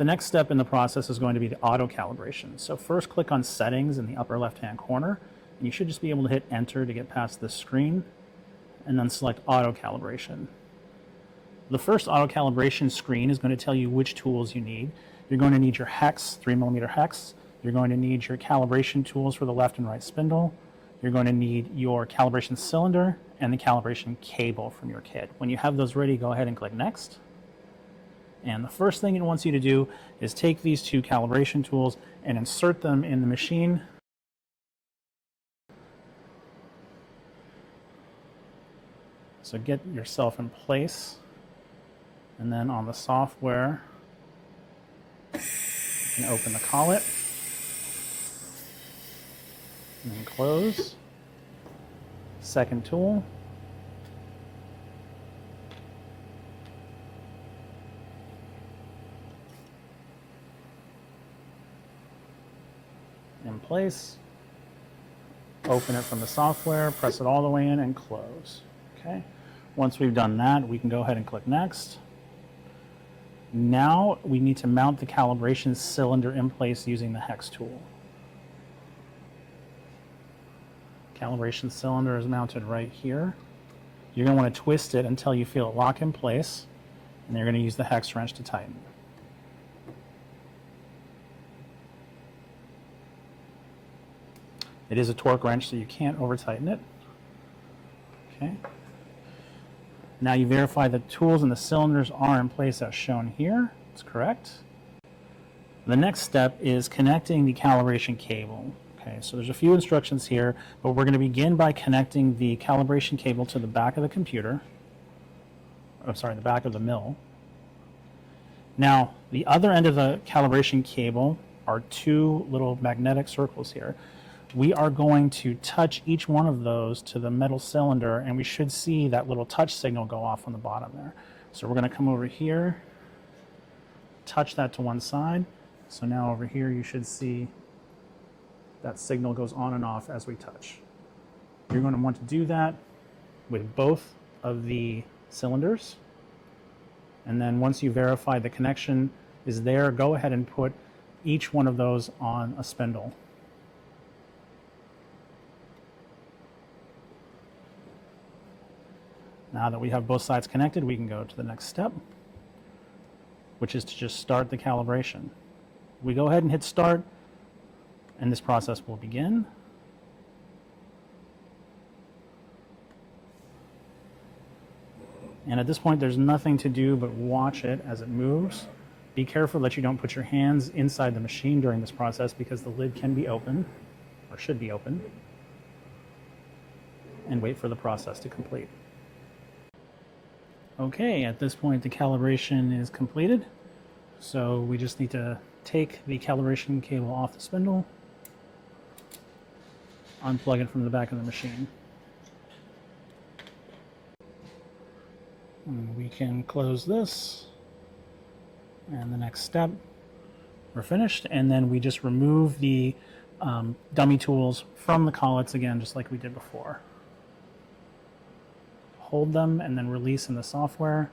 The next step in the process is going to be the auto calibration. So first click on settings in the upper left-hand corner, and you should just be able to hit enter to get past this screen, and then select auto calibration. The first auto calibration screen is going to tell you which tools you need. You're going to need your hex, 3mm hex. You're going to need your calibration tools for the left and right spindle. You're going to need your calibration cylinder and the calibration cable from your kit. When you have those ready, go ahead and click next. And the first thing it wants you to do is take these two calibration tools and insert them in the machine. So get yourself in place, and then on the software, you can open the collet, and then close. Second tool. In place. Open it from the software, press it all the way in, and close. Okay. Once we've done that, we can go ahead and click next. Now we need to mount the calibration cylinder in place using the hex tool. Calibration cylinder is mounted right here. You're going to want to twist it until you feel it lock in place, and you're going to use the hex wrench to tighten. It is a torque wrench, so you can't over tighten it. Okay. Now you verify the tools and the cylinders are in place as shown here. It's correct. The next step is connecting the calibration cable. Okay, so there's a few instructions here, but we're going to begin by connecting the calibration cable to the back of the computer. Oh, sorry, the back of the mill. Now, the other end of the calibration cable are two little magnetic circles here. We are going to touch each one of those to the metal cylinder, and we should see that little touch signal go off on the bottom there. So we're going to come over here, touch that to one side. So now over here you should see that signal goes on and off as we touch. You're going to want to do that with both of the cylinders. And then once you verify the connection is there, go ahead and put each one of those on a spindle. Now that we have both sides connected, we can go to the next step, which is to just start the calibration. We go ahead and hit start, and this process will begin. And at this point, there's nothing to do but watch it as it moves. Be careful that you don't put your hands inside the machine during this process, because the lid can be open, or should be open, and wait for the process to complete. Okay, at this point the calibration is completed, so we just need to take the calibration cable off the spindle, unplug it from the back of the machine. And we can close this, and the next step, we're finished, and then we just remove the dummy tools from the collets again, just like we did before. Hold them and then release in the software.